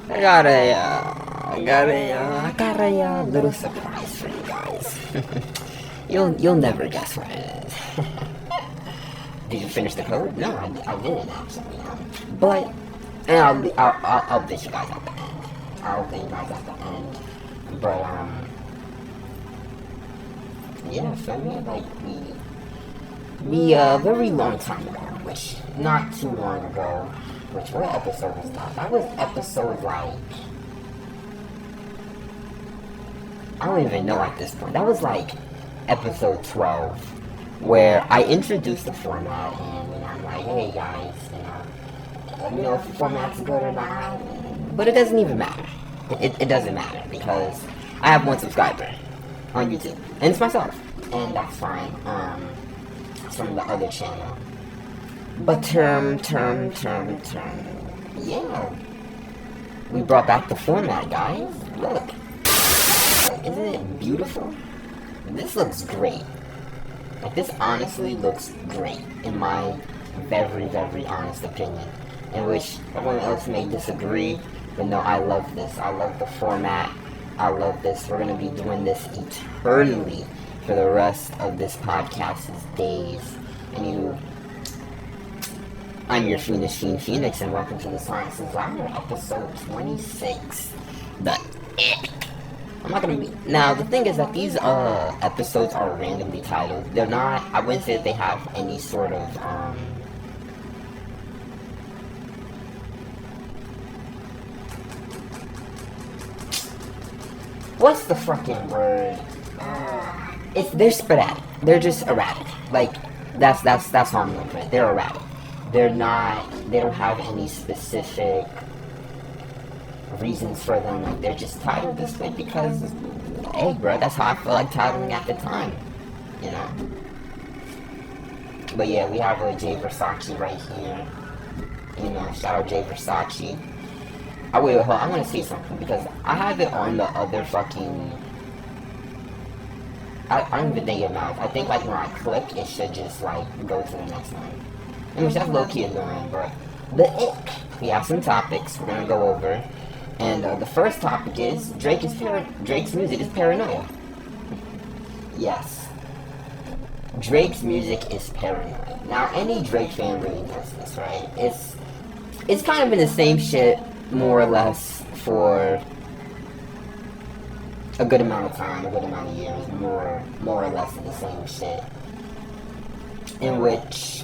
I got a little surprise for you guys. You'll never guess what it is. Did you finish the code? No, I didn't actually. But, and I'll bitch you guys at the end. I'll bitch you guys at the end. But, yeah, so we had like we a very long time ago, which not too long ago, which what episode was that? That was episode like, I don't even know at this point. That was like episode 12, where I introduced the format and I'm like, hey guys, let me know if the format's good or not. But it doesn't even matter. It doesn't matter because I have one subscriber on YouTube, and it's myself, and that's fine. It's from the other channel. But yeah, we brought back the format, guys. Look, isn't it beautiful? This looks great. Like, this honestly looks great, in my very, very honest opinion. In which everyone else may disagree, but no, I love this. I love the format. I love this. We're gonna be doing this eternally for the rest of this podcast's days. And I'm your Phoenix Phoenix, and welcome to the Sciences Ladder, episode 26. The Ick. I'm not gonna be. Now, the thing is that these episodes are randomly titled. They're not. I wouldn't say that they have any sort of what's the fucking word? They're sporadic. They're just erratic. Like, that's how I'm gonna put it. They're erratic. They don't have any specific reasons for them. Like, they're just titled this way because, hey bro, that's how I feel like titling at the time, you know. But yeah, we have a Jay Versace right here. You know, shout out Jay Versace. Wait, hold on, I want to say something, because I have it on the other fucking... I don't even think it matters. I think, like, when I click, it should just, like, go to the next one. And which that's low-key annoying, but... The ick. We have some topics we're gonna go over. And the first topic is, Drake's music is paranoia. Yes. Drake's music is paranoia. Now, any Drake fan really knows this, right? It's kind of been the same shit, more or less, for a good amount of time, a good amount of years, more or less the same shit. In which,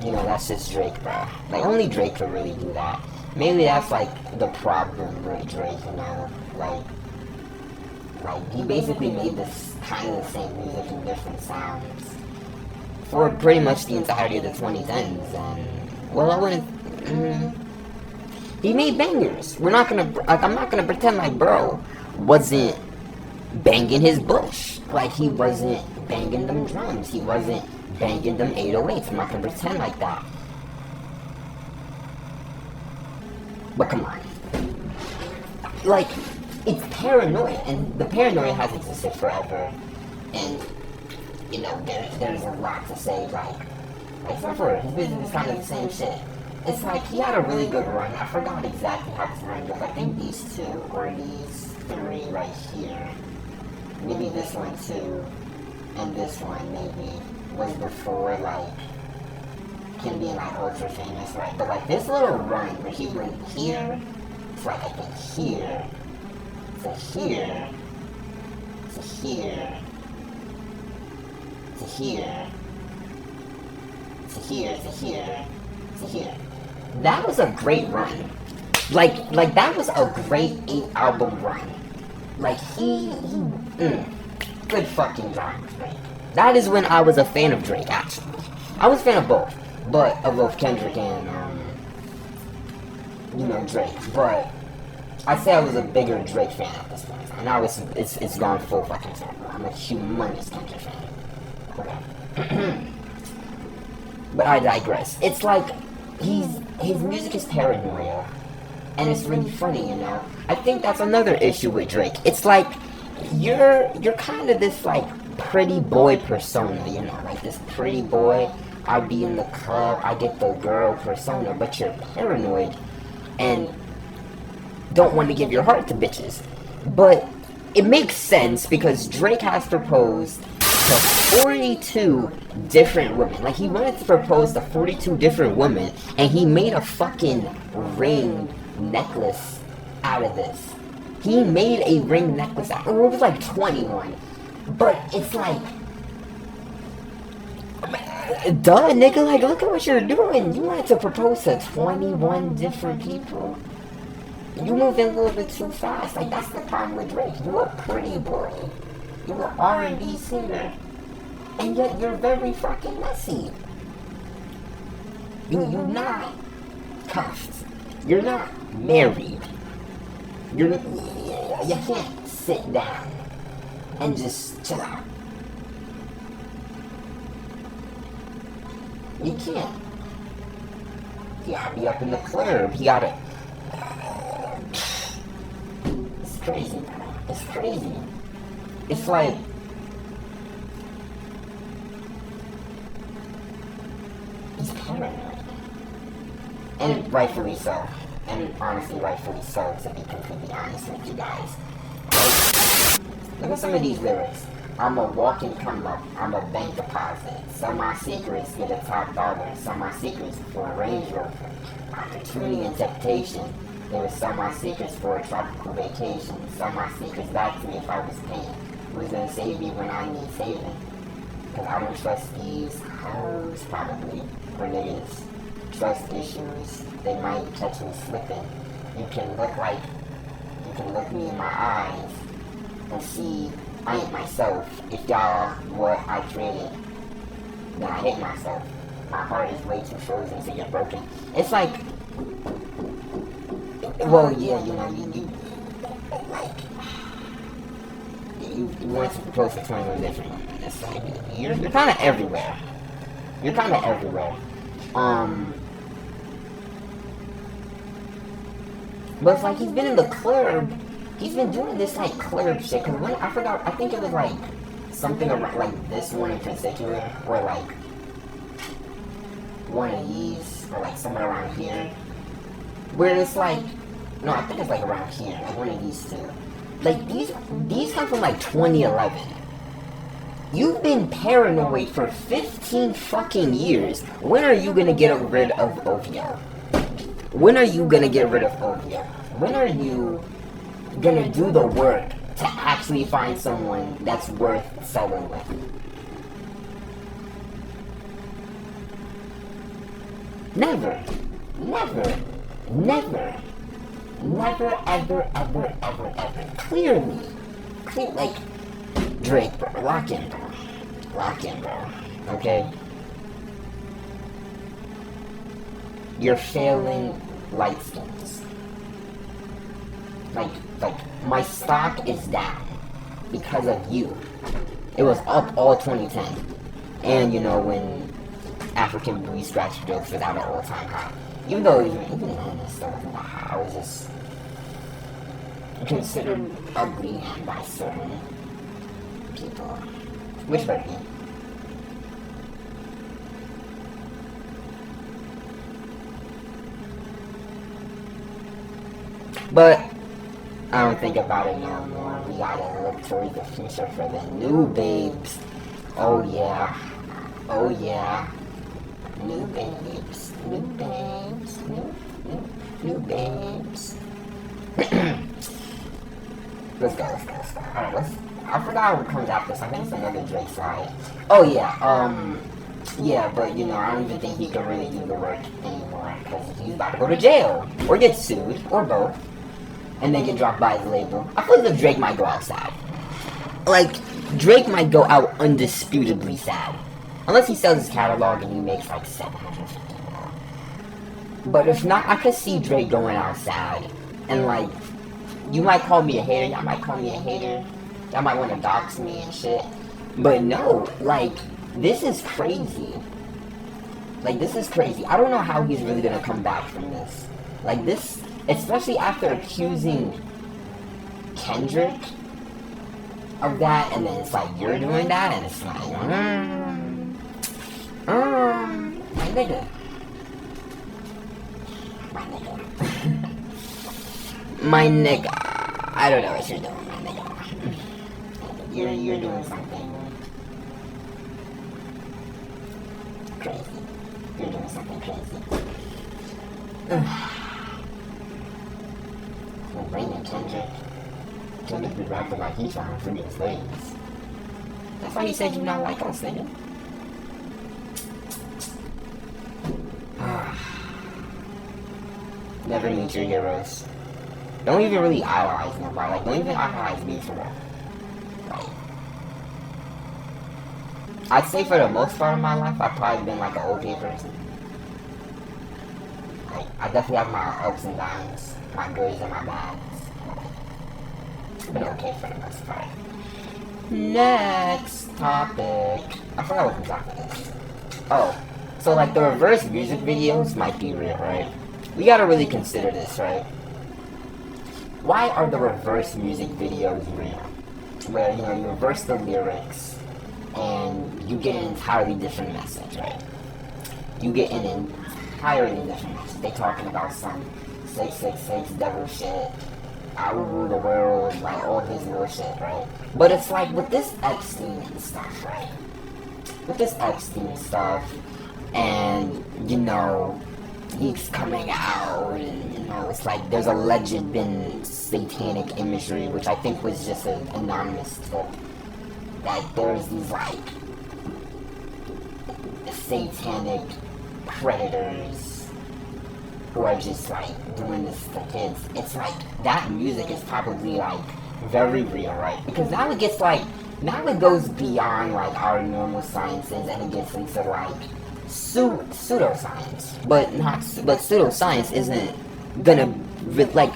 you know, that's just Drake, bro. Like, only Drake could really do that. Mainly that's, like, the problem with Drake, you know? Like, he basically made this kind of the same music in different sounds for pretty much the entirety of the 2010s, and, well, I wouldn't... He made bangers. I'm not gonna pretend like bro wasn't banging his bush. Like, he wasn't banging them drums. He wasn't banging them 808s. I'm not gonna pretend like that. But come on. Like, it's paranoia, and the paranoia has existed forever. And, you know, there's a lot to say, like except for his business is kind of the same shit. It's like, he had a really good run. I forgot exactly how this run goes. I think these two, or these three right here. Maybe this one too, and this one maybe, was before, like, him being, like, ultra famous, right? But, like, this little run where he went here, it's like, I think here, to here, to here, to here, to here, to here, to here. That was a great run. Like that was a great 8-album run. Like, good fucking job, Drake. That is when I was a fan of Drake, actually. I was a fan of both, of both Kendrick and, you know, Drake. But I'd say I was a bigger Drake fan at this point. And now it's gone full fucking circle. I'm a humongous Kendrick fan. Okay. But I digress. It's like, his music is paranoia, and it's really funny, you know. I think that's another issue with Drake. It's like, you're kind of this, like, pretty boy persona, you know, like this pretty boy, I be in the club, I get the girl persona, but you're paranoid, and don't want to give your heart to bitches. But it makes sense because Drake has proposed to 42 different women. Like, he wanted to propose to 42 different women, and he made a fucking ring necklace out of this. He made a ring necklace out of it. It was like 21. But it's like, duh, nigga, like, look at what you're doing. You wanted to propose to 21 different people. You moving a little bit too fast. Like, that's the problem with Drake. You a pretty boy. You an R&B singer. And yet you're very fucking messy. You're not cuffed. You're not married. You can't sit down and just chill out. You can't. You gotta be up in the club. You gotta... It's crazy, man. It's crazy. It's like... He's paranoid. And rightfully so. And honestly, rightfully so, to be completely honest with you guys. Like, look at some of these lyrics. I'm a walking come up, I'm a bank deposit. Sell my secrets, get a top dollar. Sell my secrets for a Range Rover. Opportunity and temptation. They would sell my secrets for a tropical vacation. Sell my secrets back to me if I was paying. Who's gonna save me when I need saving? Cause I don't trust these hoes, probably. Or niggas. Trust issues, they might catch me slipping. You can look me in my eyes and see I ain't myself. If y'all what I created, then I hate myself. My heart is way too frozen to get broken. It's like, well, yeah, you know, you want to propose to 21 different women. It's like, you're kind of everywhere. You're kind of everywhere. But it's like he's been in the club. He's been doing this like club shit. Cause when I forgot, I think it was like something around like this one in particular, or like one of these, or like somewhere around here, where it's like, no, I think it's like around here, like one of these two. Like these come from like 2011. You've been paranoid for 15 fucking years. When are you gonna get rid of OVO? When are you gonna get rid of OVO? When are you gonna do the work to actually find someone that's worth selling with? Never. Never. Never. Never, ever, ever, ever, ever. Clearly. Like, Drake, bro. Lock in, bro. Lock in, bro. Okay? You're failing light skins. Like, my stock is down because of you. It was up all 2010. And, you know, when African booty scratch jokes was at an all-time high. Even though this stuff wasn't that high, I was just considered ugly by certain people. Which hurt me. But I don't think about it no more. We gotta look towards the future for the new babes. Oh yeah. Oh yeah. New babes. New babes. New babes. Let's go. Alright, I forgot what comes after this. I think it's another Drake side. Oh yeah, yeah, but you know, I don't even think he can really do the work anymore because he's about to go to jail or get sued or both. And then get dropped by his label. I feel as if Drake might go out sad. Like, Drake might go out undisputably sad. Unless he sells his catalog and he makes like $750. But if not, I could see Drake going out sad. And like, you might call me a hater, y'all might call me a hater. Y'all might want to dox me and shit. But no, like, this is crazy. Like, this is crazy. I don't know how he's really gonna come back from this. Like, this... Especially after accusing Kendrick of that, and then it's like, you're doing that, and it's like, my nigga. My nigga, I don't know what you're doing, my nigga. You're doing something crazy. You're doing something crazy. Well, bringing Kendrick be rapping like he's trying to free his slaves. That's why he said you not like us, nigga. Never meet your heroes. Don't even really idolize them, bro. Like, don't even idolize me for real. Like, I'd say for the most part of my life, I've probably been like an okay person. Like, I definitely have my ups and downs, my goods and my bads. But okay for the most part. Next topic. I forgot what the topic is. Oh, so like the reverse music videos might be real, right? We gotta really consider this, right? Why are the reverse music videos real? Where, you know, you reverse the lyrics and you get an entirely different message, right? You get an entirely different message. They talking about some 666 devil shit. I will rule the world, like all his little shit, right? But it's like with this Epstein and stuff, right? With this Epstein stuff, and you know, he's coming out, and you know, it's like there's alleged been satanic imagery, which I think was just an anonymous tip. That there's these like satanic predators who are just like doing this to kids. It's like that music is probably like very real, right? Because now it gets like, now it goes beyond like our normal sciences and it gets into like pseudoscience. But pseudoscience isn't gonna like,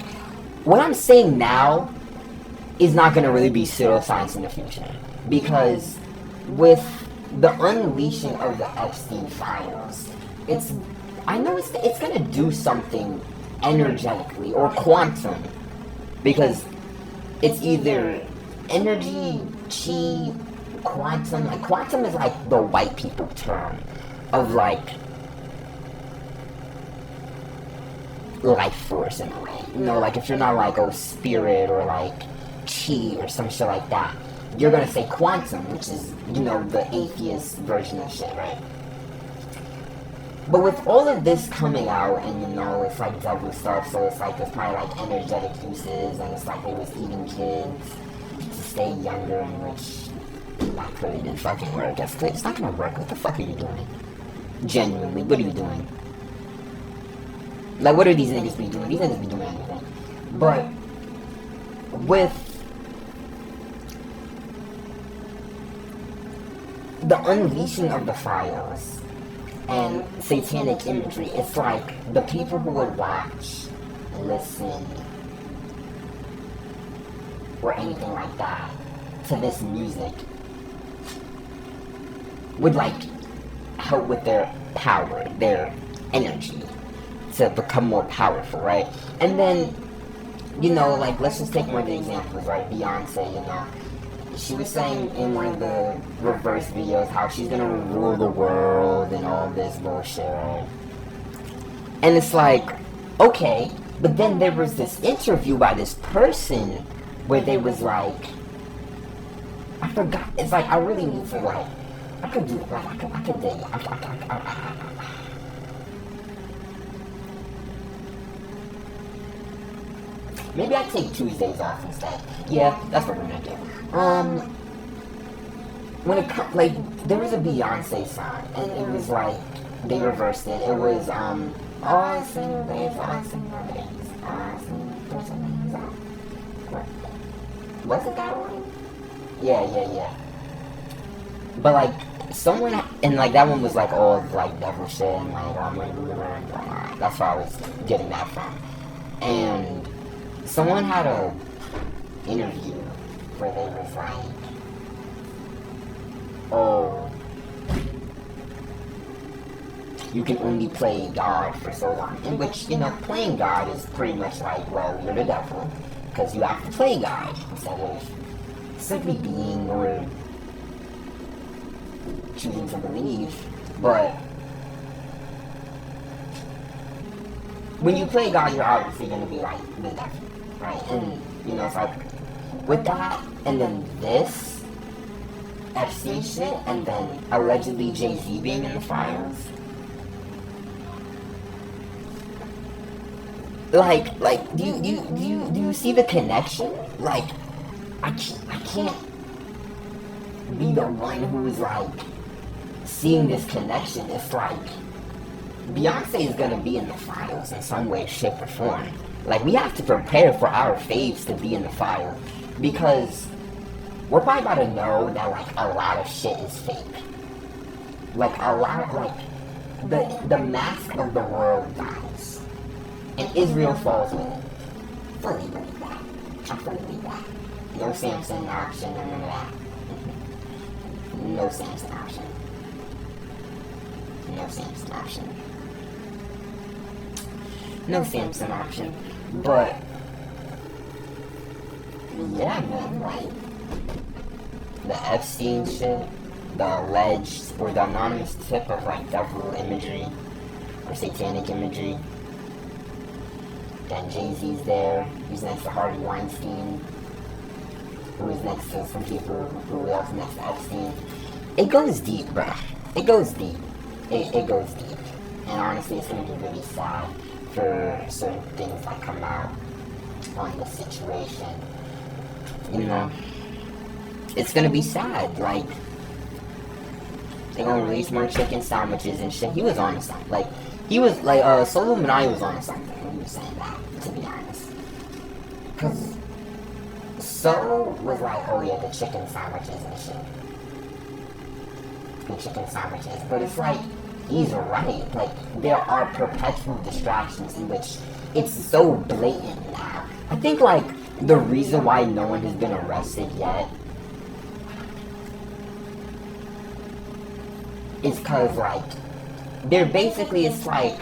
what I'm saying now is not gonna really be pseudoscience in the future, because with the unleashing of the Epstein files, I know it's gonna do something energetically or quantum, because it's either energy, chi, quantum. Like quantum is like the white people term of like life force in a way. You know, like if you're not like spirit or like chi or some shit like that, you're gonna say quantum, which is, you know, the atheist version of shit, right? But with all of this coming out, and you know, it's like devil stuff, so it's like there's probably like energetic uses, and it's like they was eating kids to stay younger, and which not really didn't fucking work. It's not gonna work. What the fuck are you doing? Genuinely, what are you doing? Like, what are these niggas be doing? These niggas be doing anything. But with the unleashing of the files and satanic imagery, it's like the people who would watch, listen, or anything like that to this music would like help with their power, their energy to become more powerful, right? And then, you know, like let's just take one of the examples, right? Beyonce, you know, she was saying in one of the reverse videos how she's gonna rule the world and all this bullshit, right? And it's like, okay, but then there was this interview by this person where they was like, I forgot, it's like, I really need to like, I could do it, like, I could dig it, maybe I take Tuesdays off instead. Yeah, that's what we're gonna do. When it comes, like, there was a Beyonce song, and it was like, they reversed it. It was, all I sing is, all I sing is, all I sing is, what? Was it that one? Yeah. But, like, someone, and, like, that one was, like, all, like, devil shit, and, like, that's where I was getting that from. And someone had a interview where they was like, oh, you can only play God for so long. In which, you know, playing God is pretty much like, well, you're the devil, because you have to play God instead of simply being or choosing to believe. But when you play God, you're obviously going to be like the devil. right? And, you know, it's like, with that, and then this FC shit, and then allegedly Jay-Z being in the files. Like, do you see the connection? Like, I can't be the one who's like seeing this connection. It's like Beyonce is gonna be in the files in some way, shape, or form. Like, we have to prepare for our faves to be in the file, because we're probably about to know that like a lot of shit is fake. Like a lot of like the mask of the world dies, and Israel falls with it. Fully believe that. I fully believe that. No Samson option, none of that. No Samson option. No Samson option. No Samson option. But yeah, man, like the Epstein shit, the alleged or the anonymous tip of like devil imagery or satanic imagery. Then Jay-Z's there. He's next to Harvey Weinstein, who is next to some people who else next to Epstein. It goes deep, bruh. It goes deep. It goes deep. And honestly, it's gonna be really sad for certain things that come out on the situation. You know, it's gonna be sad. Like, they're gonna release more chicken sandwiches and shit. He was on something. Like, he was like, Solo Minai was on something when he was saying that, to be honest. Cause So was like, oh yeah, the chicken sandwiches and shit. The chicken sandwiches. But it's like, he's right. Like, there are perpetual distractions in which it's so blatant now. I think, like, the reason why no one has been arrested yet is because, like, they're basically, it's like,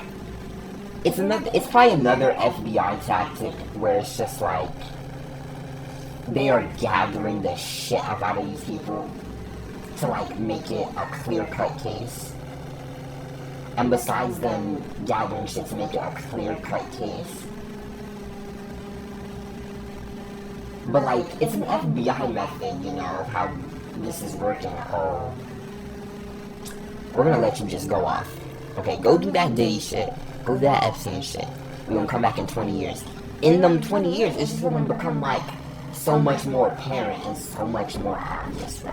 it's probably another FBI tactic where it's just like, they are gathering the shit out of these people to, like, make it a clear-cut case. And besides them gathering shit to make it a clear-cut case, but, like, it's an FBI method, you know, of how this is working. Oh, we're gonna let you just go off. Okay, go do that Diddy shit. Go do that Epstein shit. We're gonna come back in 20 years. In them 20 years, it's just gonna become, like, so much more apparent and so much more obvious, bro.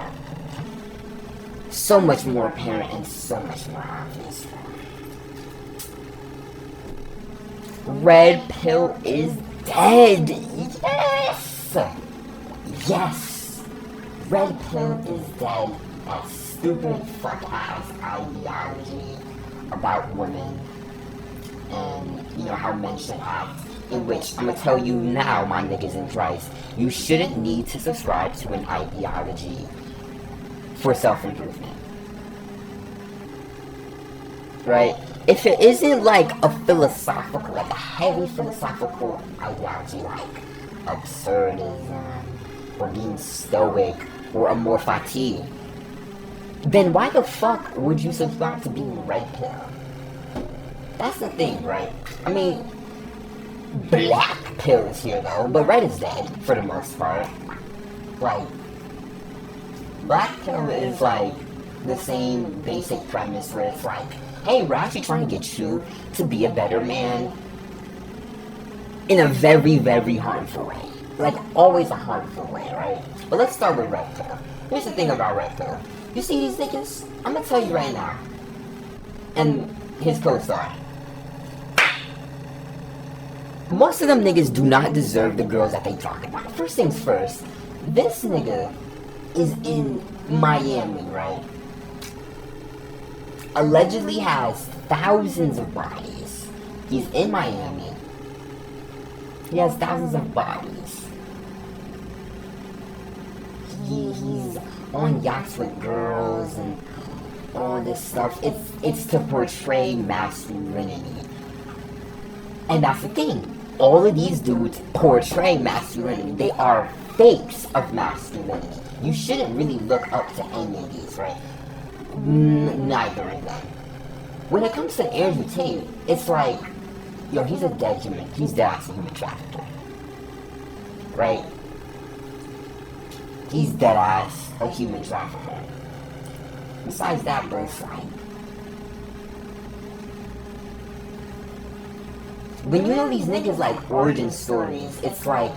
So much more apparent and so much more obvious, bro. Red Pill is dead. Yes! Yes! Red Pill is dead. That stupid fuck-ass ideology about women and, you know, how men should act, in which, I'm gonna tell you now, my niggas in Christ, you shouldn't need to subscribe to an ideology for self-improvement. Right? If it isn't like a philosophical, like a heavy philosophical ideology, like absurdism, or being stoic, or amor fati, then why the fuck would you subscribe to being red pill? That's the thing, right? I mean, black pill is here though, but red is dead for the most part. Like, black pill is like the same basic premise where it's like, hey, we're actually trying to get you to be a better man in a very, very harmful way. Like, always a harmful way, right? But let's start with red pill. Here's the thing about red pill. You see these niggas? I'm gonna tell you right now. And his co-star. Most of them niggas do not deserve the girls that they talk about. First things first, this nigga is in Miami, right? Allegedly has thousands of bodies. He's in Miami. He has thousands of bodies. He's on yachts with girls and all this stuff. It's to portray masculinity. And that's the thing. All of these dudes portray masculinity. They are fakes of masculinity. You shouldn't really look up to any of these, right? Neither of them. When it comes to Andrew Tate, it's like, yo, he's a dead human. He's dead as a human trafficker. right? He's dead ass a human trafficker. Besides that, bro, it's like, when you know these niggas like origin stories, it's like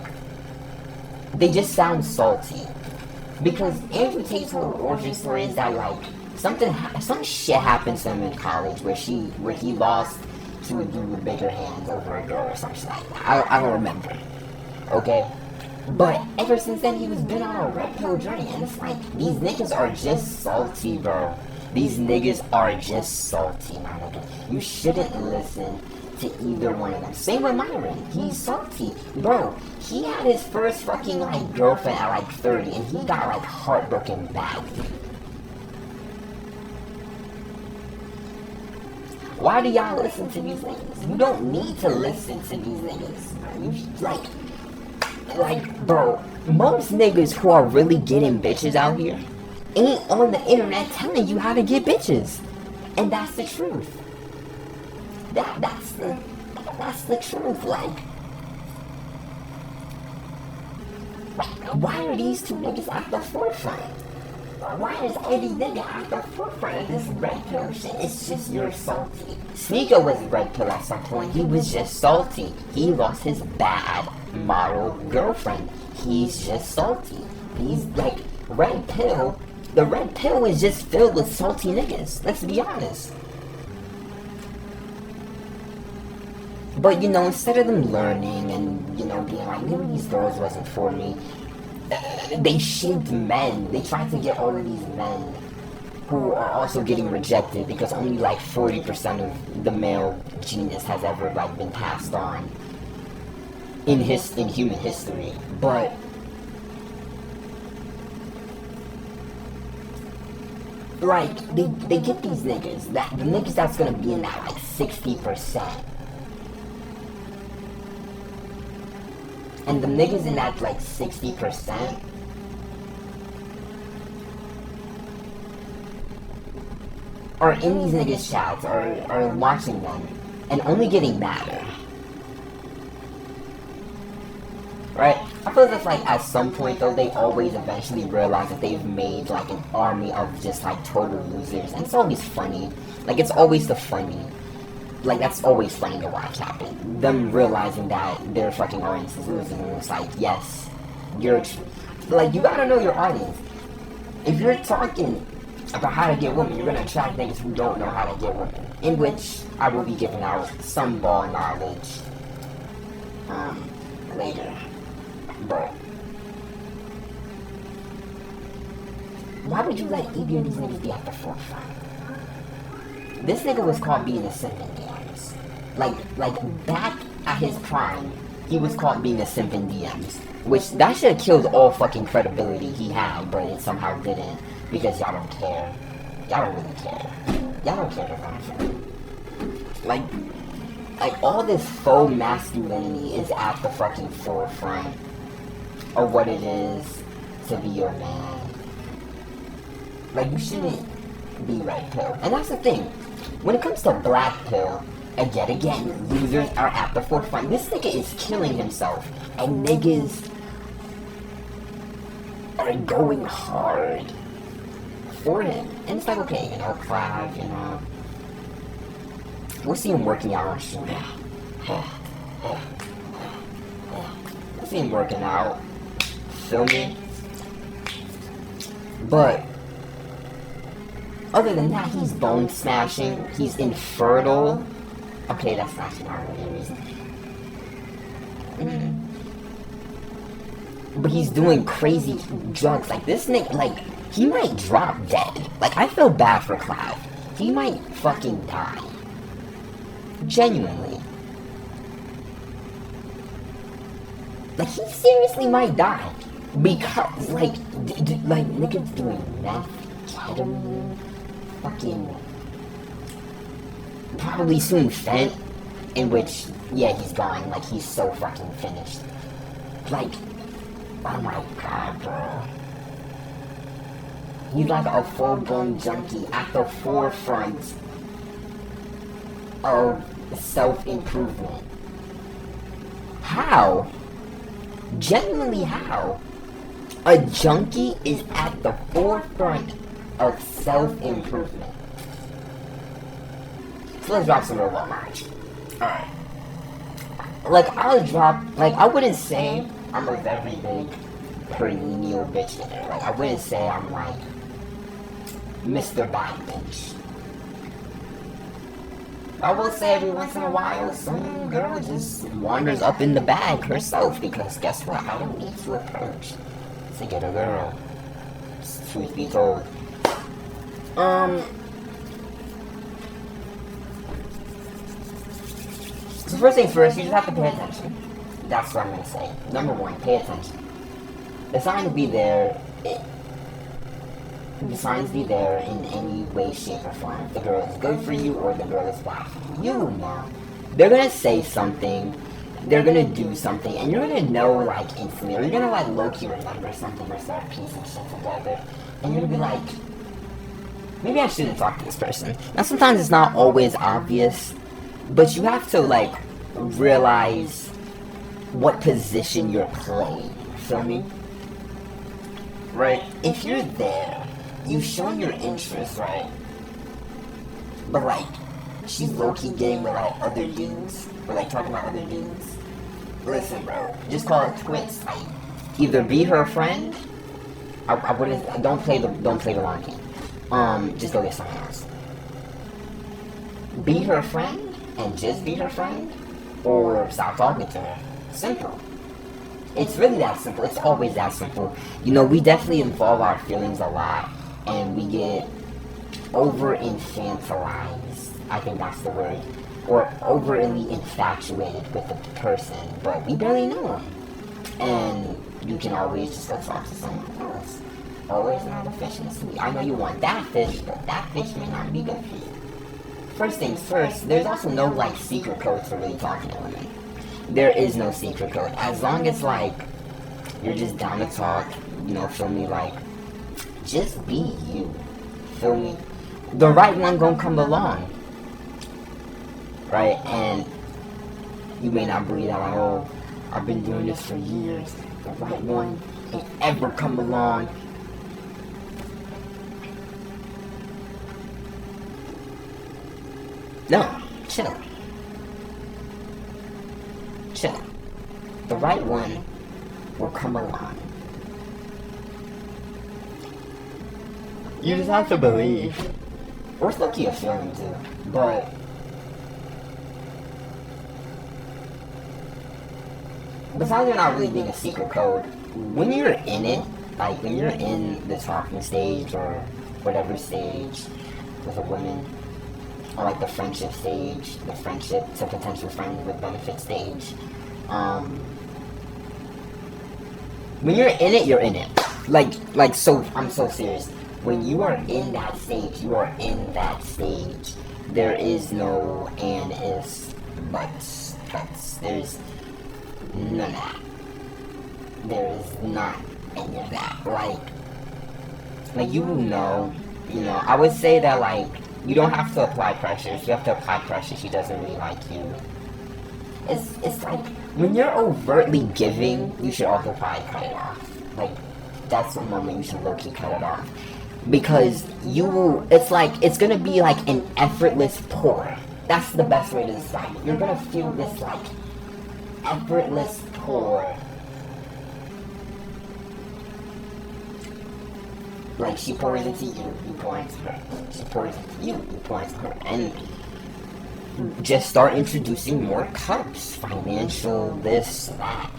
they just sound salty. Because Andrew Tate's whole origin story is that like some shit happened to him in college where he lost to a dude with bigger hands over a girl or something like that. I don't remember. Okay? But ever since then he was been on a red pill journey, and it's like these niggas are just salty, bro. These niggas are just salty, my nigga. You shouldn't listen to either one of them. Same with Myron. He's salty. Bro, he had his first fucking like girlfriend at like 30 and he got like heartbroken bad. Why do y'all listen to these niggas? You don't need to listen to these niggas. You like bro, most niggas who are really getting bitches out here ain't on the internet telling you how to get bitches. And that's the truth. That's the truth. Like, why are these two niggas at the forefront? Why is Eddie nigga at the forefront of this red pill shit? It's just you're salty. Sneaker was red pill at some point. He was just salty. He lost his bad model girlfriend. He's just salty. He's like red pill. The red pill is just filled with salty niggas. Let's be honest. But, you know, instead of them learning and, you know, being like, maybe these girls wasn't for me, they shaped men. They tried to get all of these men who are also getting rejected because only like 40% of the male genius has ever like been passed on in human history. But like they get these niggas, the niggas that's gonna be in that like 60%. And the niggas in that like 60% are in these niggas' chats, are watching them, and only getting madder. Right? I feel as like at some point though, they always eventually realize that they've made like an army of just like total losers. And it's always funny. Like it's always the funny. Like, that's always funny to watch happen. Them realizing that their fucking audience is losing. And it's like, yes, like, you gotta know your audience. If you're talking about how to get women, you're gonna attract niggas who don't know how to get women. In which I will be giving out some ball knowledge later. But why would you let either of these niggas be at the forefront? This nigga was caught being a simp in DMs. Like back at his prime, he was caught being a simp in DMs. Which, that should have killed all fucking credibility he had, but it somehow didn't. Because y'all don't care. Y'all don't really care. Y'all don't care about Like all this faux masculinity is at the fucking forefront of what it is to be your man. Like, you shouldn't be red pill. And that's the thing. When it comes to black pill, again, losers are at the forefront. This nigga is killing himself, and niggas are going hard for him. And it's like, okay, you know, Clive, you know, we'll see him working out on shooting. We'll see him working out, filming. But other than that, he's bone smashing, he's infertile. Okay, that's actually not really a reason. But he's doing crazy drugs. Like, this nigga, like, he might drop dead. Like, I feel bad for Clive. He might fucking die. Genuinely. Like, he seriously might die. Because, like, niggas doing meth, ketamine, fucking, probably soon fent, in which, yeah, he's gone. Like, he's so fucking finished. Like, oh my god, bro. He's like a full-blown junkie at the forefront of self-improvement. How Genuinely how? A junkie is at the forefront of self-improvement. So let's drop some real low knowledge. Alright. Like, I wouldn't say I'm a very big perennial bitch nigga. Like, I wouldn't say I'm like Mr. Bad Bitch. I will say every once in a while, some girl just wanders up in the bag herself, because guess what? I don't need to approach to get a girl. Truth be told. So first things first, you just have to pay attention. That's what I'm gonna say. Number one, pay attention. The signs be there. The signs be there in any way, shape, or form. If the girl is good for you or the girl is bad for you. You know. They're gonna say something. They're gonna do something, and you're gonna know, like, instantly. Or you're gonna, like, low-key remember something or start piecing shit together. And you're gonna be like, maybe I shouldn't talk to this person. Now, sometimes it's not always obvious, but you have to, like, realize what position you're playing. Feel me? Right? If you're there, you've shown your interest, right? But, like, she's low-key getting with, like, other dudes, or, like, talking about other dudes. Listen, bro, just call it quits. Like, either be her friend. I wouldn't. Don't play the long game. Just go get someone else. Be her friend, and just be her friend, or stop talking to her. Simple. It's really that simple. It's always that simple. You know, we definitely involve our feelings a lot, and we get over infantilized. I think that's the word. Or overly infatuated with the person, but we barely know them. And you can always just go talk to someone else. Always not a fish in the sea. I know you want that fish, but that fish may not be good for you. First things first, there's also no, like, secret code for really talking to women. There is no secret code. As long as, like, you're just down to talk, you know, feel me, like, just be you. Feel me? The right one gonna come along. Right? And you may not believe that, like, oh, I've been doing this for years. The right one ain't ever come along. No, chill. Chill. The right one will come along. You just have to believe. Or it's lucky a feeling too. But besides there not really being a secret code, when you're in it, like when you're in the talking stage or whatever stage with a woman, or like the friendship stage, the friendship to potential friend with benefit stage, when you're in it, you're in it. Like so, I'm so serious. When you are in that stage, you are in that stage. There is no and, ifs, buts. There's none of that. There is not any of that. Like you know, I would say that, like, you don't have to apply pressure. If you have to apply pressure, she doesn't really like you. It's like, when you're overtly giving, you should also probably cut it off. Like, that's the moment you should low-key cut it off. Because it's like, it's gonna be like an effortless pour. That's the best way to describe it. You're gonna feel this, like, effortless pour. Like, she pours into you, you pour into her. She pours into you, you pour into her. And just start introducing more cups. Financial, this, that.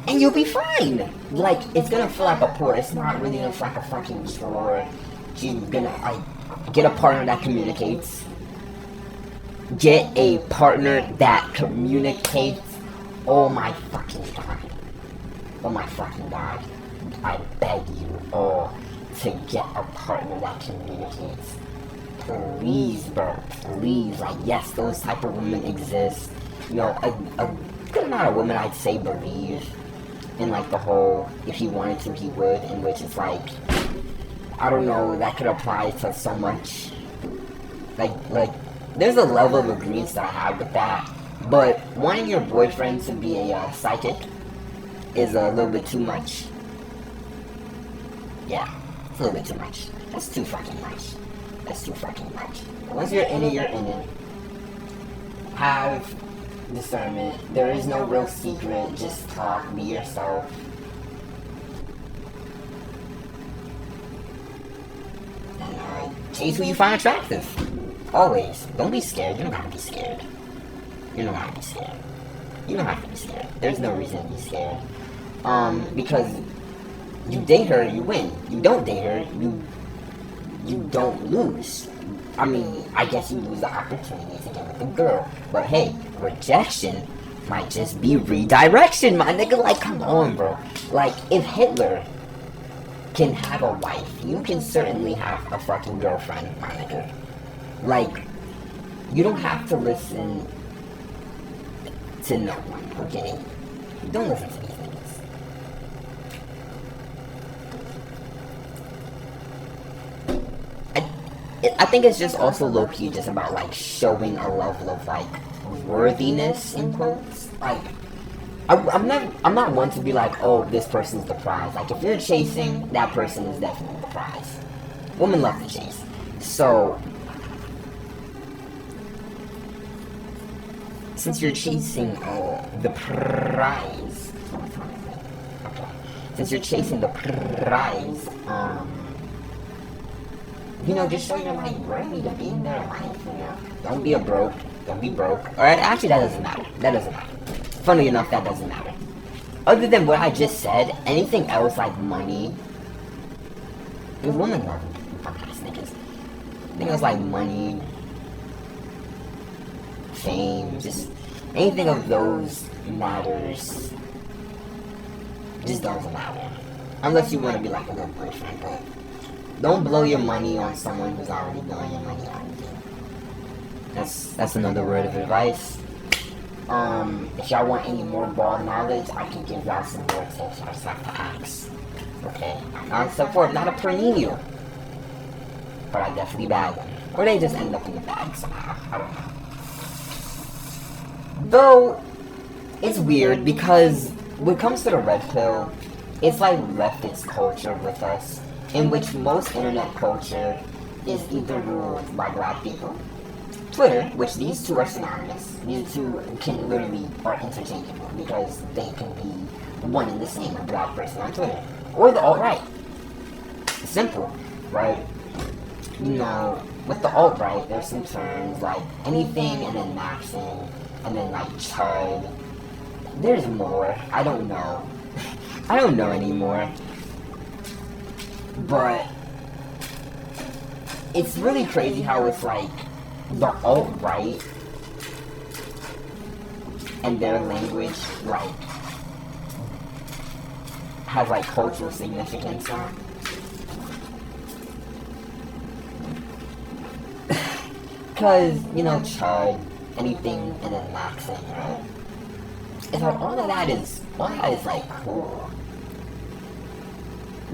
And you'll be fine. Like, it's gonna feel like a pour. It's not really gonna feel like a fucking chore. She's gonna, like, get a partner that communicates. Get a partner that communicates. Oh my fucking god. Oh my fucking god. I beg you all to get a partner that communicates. Please, bro. Please. Like, yes, those type of women exist. You know, a good amount of women, I'd say, believe in, like, the whole, if he wanted to, he would, in which it's like, I don't know, that could apply to so much. Like, there's a level of agreement that I have with that. But wanting your boyfriend to be a psychic, is a little bit too much. Yeah, it's a little bit too much. That's too fucking much. That's too fucking much. Once you're in it, you're in it. Have discernment. There is no real secret. Just talk. Be yourself. And chase who you find attractive. Always. Don't be scared. You don't have to be scared. You don't have to be scared. You don't have to be scared. There's no reason to be scared. Because you date her, you win. You don't date her, you don't lose. I mean, I guess you lose the opportunity to get with the girl. But hey, rejection might just be redirection, my nigga. Like, come on, bro. Like, if Hitler can have a wife, you can certainly have a fucking girlfriend, my nigga. Like, you don't have to listen to no one, okay? Don't listen to these things. I think it's just also low-key just about, like, showing a level of, like, worthiness, in quotes. Like, I'm not one to be like, oh, this person's the prize. Like, if you're chasing, that person is definitely the prize. Women love to chase. So, since you're chasing the prize, okay. Since you're chasing the prize, you know, just show you're like ready to be in their life, you know. Don't be a broke. Don't be broke. Alright, actually that doesn't matter. That doesn't matter. Funny enough, that doesn't matter. Other than what I just said, anything else like money, because women love fuck-ass niggas. Anything else like money, fame, just anything of those matters just doesn't matter. Unless you want to be like a good boyfriend, but don't blow your money on someone who's already blowing your money on you. That's another word of advice. If y'all want any more ball knowledge, I can give y'all some more tips. I just have to ask. Okay? Not so forth, not a perennial. But I definitely bag them. Or they just end up in the bag somehow. I don't know. Though, it's weird because when it comes to the red pill, it's like left its culture with us, in which most internet culture is either ruled by black people. Twitter, which these two are synonymous, these two can literally are interchangeable because they can be one and the same, a black person on Twitter. Or the alt-right. Simple, right? You know, with the alt-right, there's some terms like anything and then maxing, and then like chud. There's more. I don't know. I don't know anymore. But it's really crazy how it's like the alt-right and their language like has like cultural significance on. Cause, you know, chud, anything and then maxing, right? It's like all of that is like cool.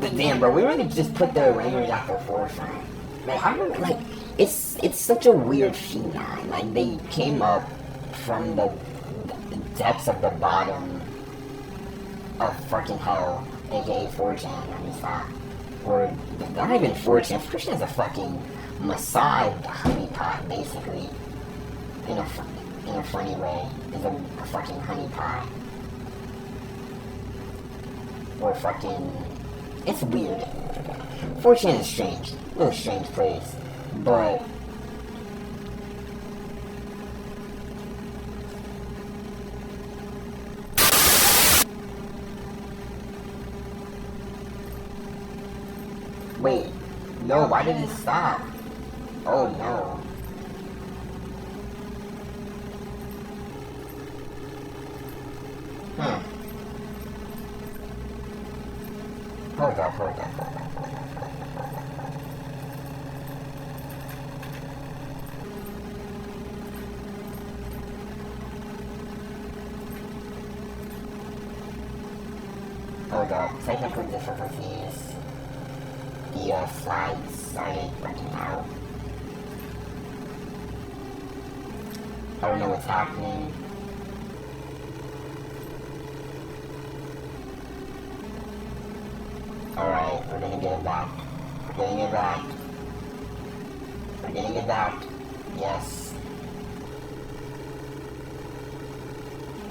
But damn, bro, we really just put the language at the forefront. Like, I remember, like, it's such a weird phenomenon. Like, they came up from the depths of the bottom of fucking hell, aka 4chan, I mean, stop. Or, not even 4chan. 4chan is a fucking massaged honeypot, basically. In a funny way. It's a fucking honeypot. Or fucking... It's weird. 4chan is strange. A little strange place. But... Wait. No, why did it stop? Oh no. Hold up. Hold up. Technical difficulties. The slides started working out. I don't know what's happening. right? We're gonna get it back. We're getting it back. We're getting it back. Yes.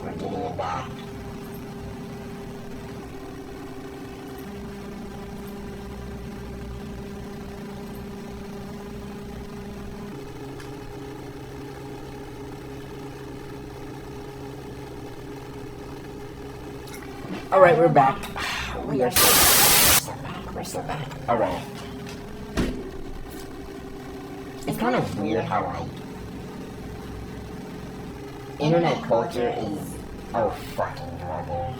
We're getting it back. Alright, we're back. We are so back. We're so back. Alright. It's kind of weird how, like, internet culture is, oh fucking brother.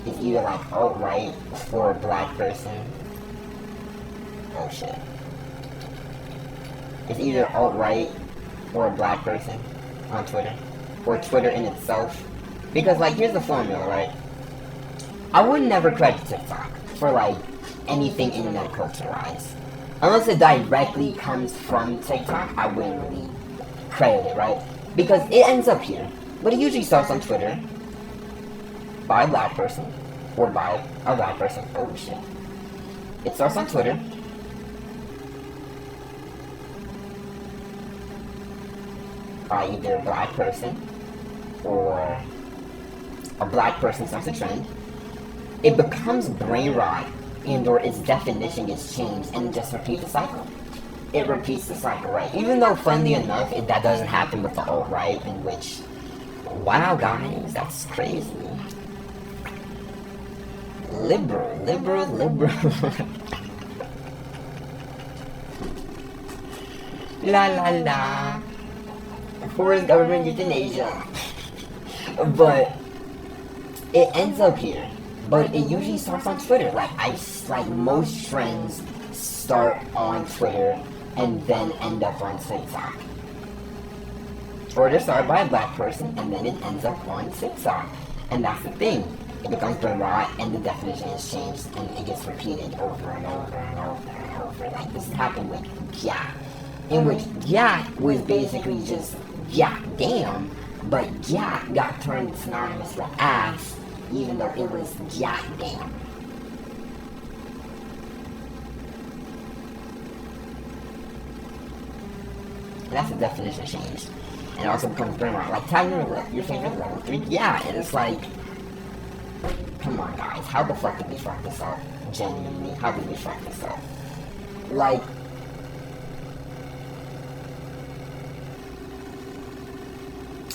It's either like alt-right or a black person. Oh shit. It's either alt-right or a black person on Twitter. Or Twitter in itself. Because, like, here's the formula, right? I would never credit TikTok for, like, anything internet culture-wise. Unless it directly comes from TikTok, I wouldn't really credit it, right? Because it ends up here. But it usually starts on Twitter by a black person. Or by a black person. Oh, shit. It starts on Twitter. By either a black person or a black person starts a trend, it becomes brain rot and or its definition gets changed and just repeats the cycle. It repeats the cycle, right? Even though, funnily enough, that doesn't happen with the alt-right, in which, wow guys, that's crazy. Liberal. La la la. Forest government euthanasia. But it ends up here, but it usually starts on Twitter. Like most trends start on Twitter and then end up on TikTok. Or they're started by a black person and then it ends up on TikTok. And that's the thing. It becomes brain rot and the definition is changed and it gets repeated over and over and over and over. Like this happened with yeah. In which yeah was basically just yeah damn, but yeah got turned synonymous with ass, even though it was yeah damn. And that's the definition change. And it also becomes brain rot. Like tag your favorite level 3, yeah, and it's like, come on guys, how the fuck did we fuck this up? Genuinely, how did we fuck this up? Like,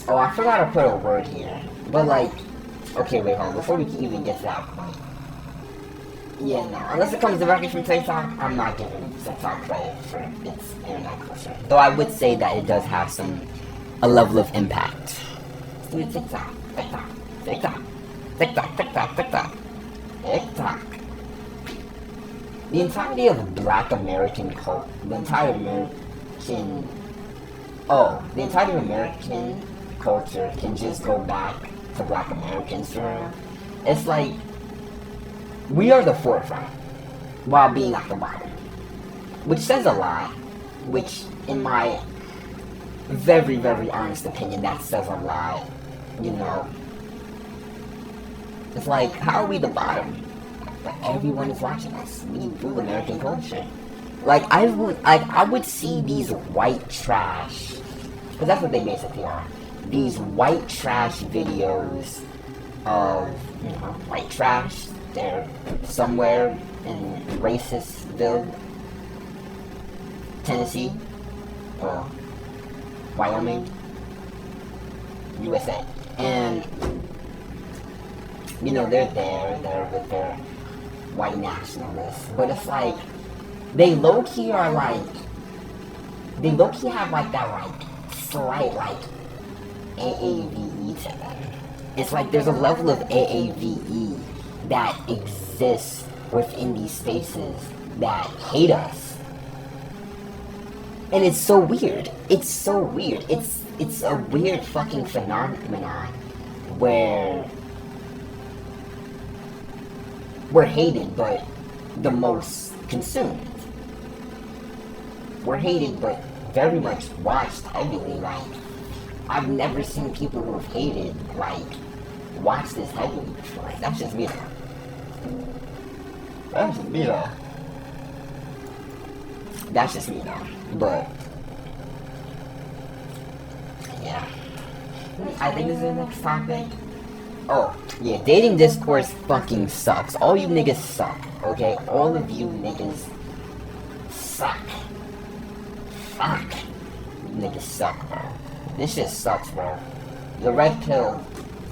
oh, I forgot to put a word here. But like, okay, wait, hold on. Before we can even get to that point. Yeah, no. Unless it comes directly from TikTok, I'm not giving TikTok credit for its internet culture. Though I would say that it does have a level of impact. Let's do TikTok. The entirety of Black American culture, the entire American culture can just go back to Black Americans for real. It's like we are the forefront while being at the bottom, which says a lot. Which, in my very, very honest opinion, that says a lot. You know, it's like, how are we the bottom? But everyone is watching us. We rule American culture. Like I would see these white trash, because that's what they basically are. These white trash videos of, you know, white trash. They're somewhere in Racistville, Tennessee, or Wyoming, USA. And, you know, they're with their white nationalists. But it's like, they low-key have like that, like, slight, like, AAVE to them. It's like there's a level of AAVE that exists within these spaces that hate us. And it's so weird. It's a weird fucking phenomenon where we're hated but the most consumed. We're hated but very much watched heavily. Like, I've never seen people who have hated, like, watch this heavily before. That's just weird. That's just me though. That's just me though. But yeah. I think this is the next topic. Oh, yeah, dating discourse fucking sucks. All you niggas suck, okay? All of you niggas suck. Fuck. You niggas suck, bro. This shit sucks, bro. The red pill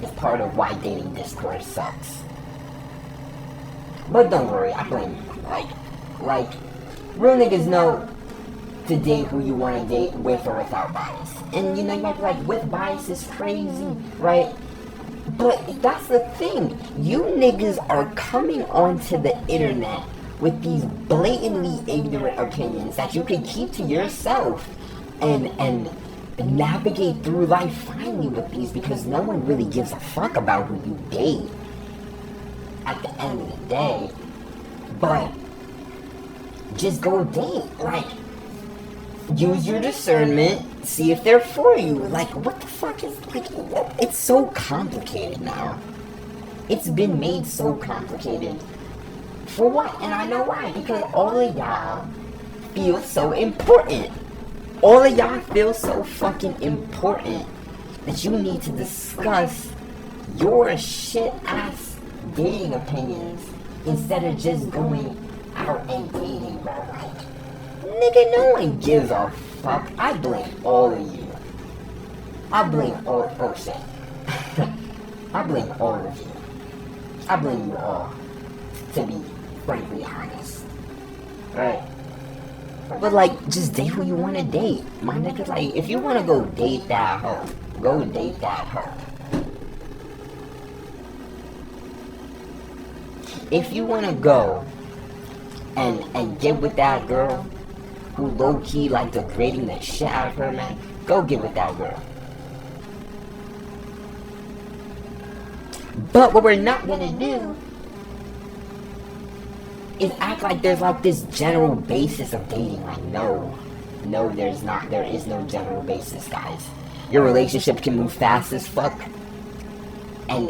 is part of why dating discourse sucks. But don't worry, I blame you. Like, real niggas know to date who you want to date with or without bias. And you know, you might be like, with bias is crazy, right? But that's the thing. You niggas are coming onto the internet with these blatantly ignorant opinions that you can keep to yourself and navigate through life finally with these, because no one really gives a fuck about who you date at the end of the day. But just go date. Like, use your discernment, see if they're for you. Like, what the fuck is, like, it's so complicated now. It's been made so complicated. For what? And I know why. Because all of y'all feel so important. All of y'all feel so fucking important that you need to discuss your shit-ass dating opinions instead of just going out and dating, bro. Like, nigga, no one gives a fuck. I blame all of you. I blame all, oh shit. I blame all of you. I blame you all, to be frankly honest. Right? But like, just date who you want to date. My nigga, like, if you want to go date that hoe, go date that hoe. If you want to go and get with that girl who low-key like degrading the shit out of her, man, go get with that girl. But what we're not gonna do is act like there's like this general basis of dating. Like, no, there's not. There is no general basis, guys. Your relationship can move fast as fuck, and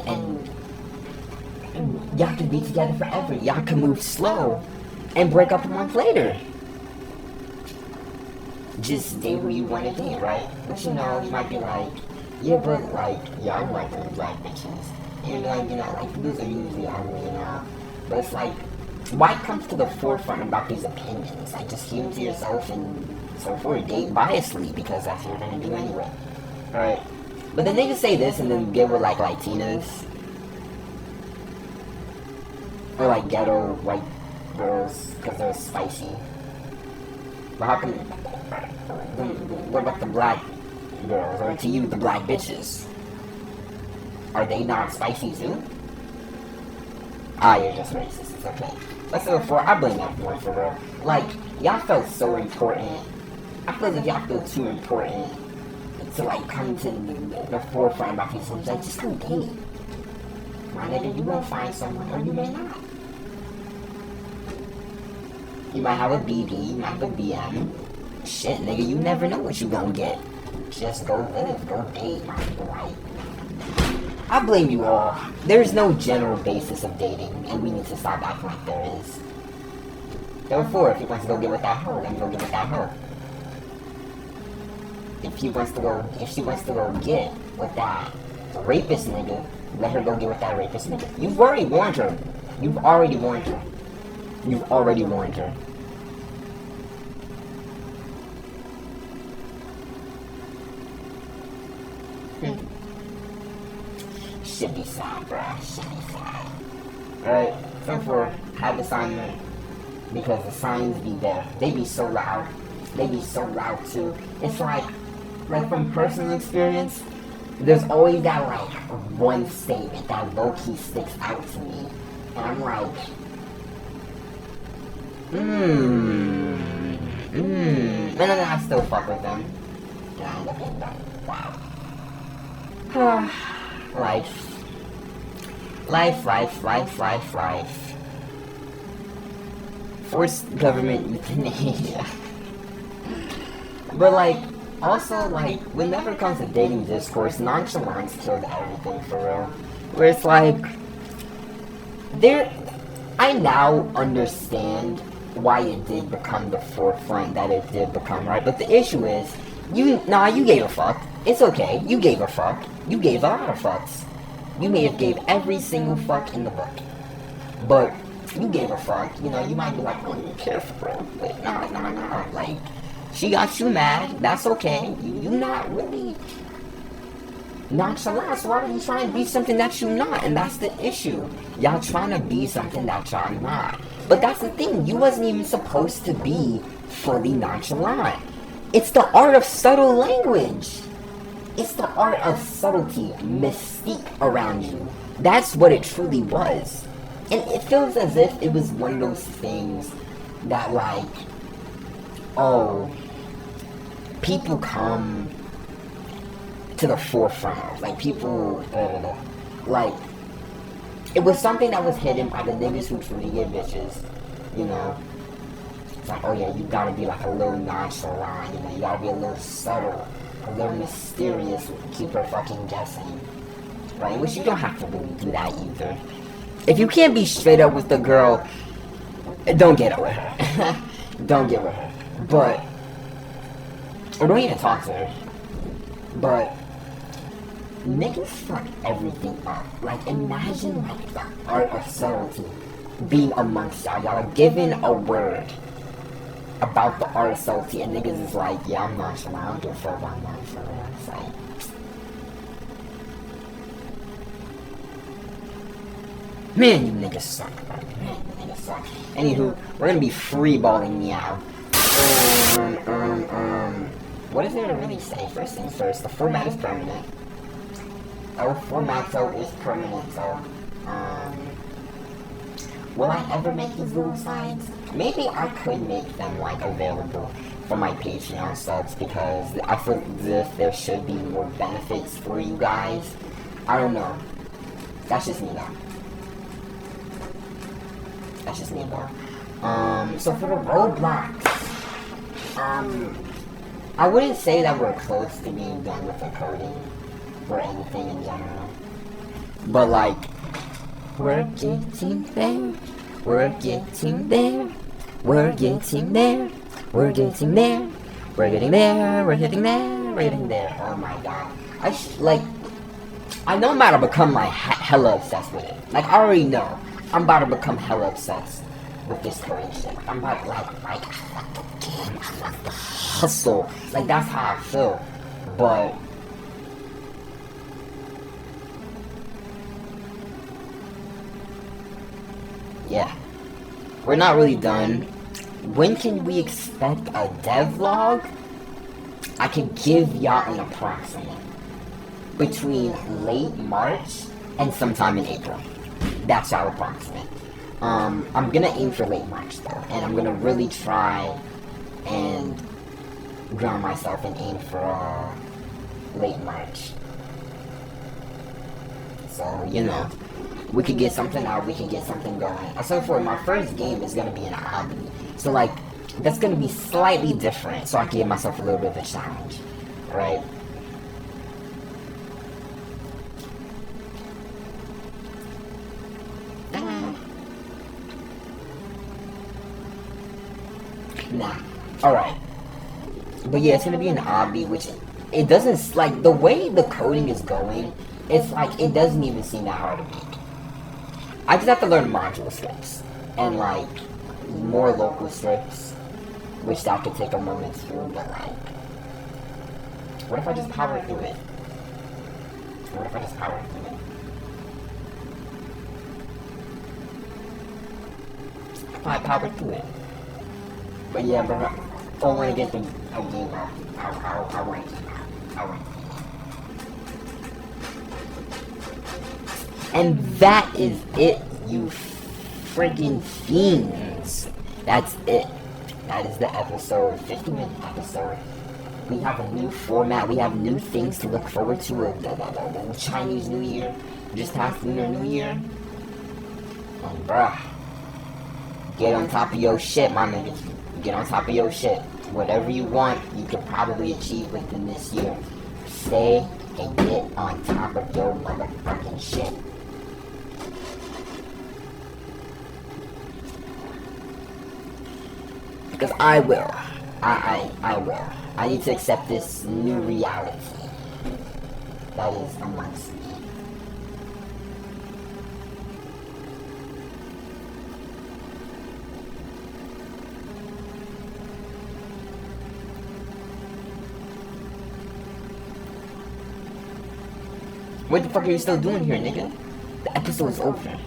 y'all can be together forever. Y'all can move slow and break up a month later. Just date who you want to date, right? But you know, you might be like, yeah, but like, yeah, I like those black bitches. And like, you know, like, those are usually ugly, you know. But it's like, why come to the forefront about these opinions? Like, just keep them to yourself and so forth. Date biasly, because that's what you're gonna do anyway. Alright? But then they just say this and then get with like Latinas. Or like ghetto white girls, because they're spicy. But how come, what about the black girls, or to you, the black bitches? Are they not spicy too? Ah, you're just racist, it's okay. Let's say before, I blame everyone for real. Like, y'all felt so important. I feel like y'all feel too important to like come to the forefront about these things. Like, just go date. My nigga, you gonna find someone, or you may not. You might have a BB, you might have a BM. Shit, nigga, you never know what you gonna get. Just go live, go date, my nigga, like. I blame you all. There's no general basis of dating, and we need to stop acting like there is. Therefore, if he wants to go get with that hoe, then go get with that hoe. If she wants to go get with that rapist nigga, let her go get with that rapist nigga. You've already warned her. You've already warned her. You've already warned her. Should be sad, bruh. Should be sad. Alright, therefore, have assignment. Because the signs be there. They be so loud. They be so loud too. It's like from personal experience, there's always that like one statement that low-key sticks out to me. And I'm like, and then I still fuck with them. And I end up getting done. Wow. Life. Forced government euthanasia. But like, also like, whenever it comes to dating discourse, nonchalance kills everything for real. Where it's like, I now understand why it did become the forefront that it did become, right? But the issue is, you gave a fuck. It's okay. You gave a fuck. You gave a lot of fucks. You may have gave every single fuck in the book. But you gave a fuck. You know, you might be like, oh, you care for her. But no. Like, she got you mad. That's okay. You not really nonchalant. So why are you trying to be something that you're not? And that's the issue. Y'all trying to be something that y'all not. But that's the thing. You wasn't even supposed to be fully nonchalant. It's the art of subtle language. It's the art of subtlety, mystique around you. That's what it truly was. And it feels as if it was one of those things that, like, oh, people come to the forefront of. Like, people, like, it was something that was hidden by the niggas who truly get bitches, you know. It's like, oh yeah, you gotta be like a little nonchalant, you know, you gotta be a little subtle, a little mysterious, keep her fucking guessing, right? Which you don't have to really do that either. If you can't be straight up with the girl, don't get with her. Don't get with her. But, or don't even talk to her. But, niggas fuck everything up. Like, imagine, like, the art of subtlety being amongst y'all. Y'all are given a word about the art of subtlety, and niggas is like, yeah, I'm nonchalant. I don't give a fuck about nonchalant. It's like, man, you niggas suck, bro. Man, you niggas suck. Anywho, we're gonna be freeballing meow. What is there to really say? First things first, the format is permanent. Our format so is permanent, so will I ever make these little signs? Maybe I could make them like available for my Patreon subs, because I feel as if there should be more benefits for you guys. I don't know. That's just me though. That's just me though. So for the roadblocks, I wouldn't say that we're close to being done with the coding or anything in general. But like, we're getting there. We're getting there. We're getting there. We're getting there. We're getting there. We're getting there. We're getting there. Oh my god. I know I'm about to become like hella obsessed with it. Like, I already know I'm about to become hella obsessed with this coding shit. I'm about to like I like the game. I like the hustle. Like, that's how I feel. But yeah, we're not really done. When can we expect a devlog? I can give y'all an approximate. Between late March and sometime in April. That's our approximate. I'm gonna aim for late March though, and I'm gonna really try and ground myself and aim for late March. So, you know, we could get something out, we can get something going. So for my first game is gonna be an obby. So like, that's gonna be slightly different, so I can give myself a little bit of a challenge, right? Nah. Alright. But yeah, it's gonna be an obby, which it doesn't, like, the way the coding is going, it's like, it doesn't even seem that hard to make. I just have to learn module scripts, and like, more local scripts, which that could take a moment to do, but like, what if I just power through it? What if I just power through it? If I power through it. But yeah, but I don't want to get the game out. I want to get out. I want to get out. And that is it, you friggin' fiends. That's it. That is the episode, 50-minute episode. We have a new format. We have new things to look forward to. The Chinese New Year. Just past Lunar New Year. And bruh, get on top of your shit, my niggas. Get on top of your shit. Whatever you want, you can probably achieve within this year. Stay and get on top of your motherfucking shit. Because I will. I will. I need to accept this new reality that is amongst me. What the fuck are you still doing here, nigga? The episode is over.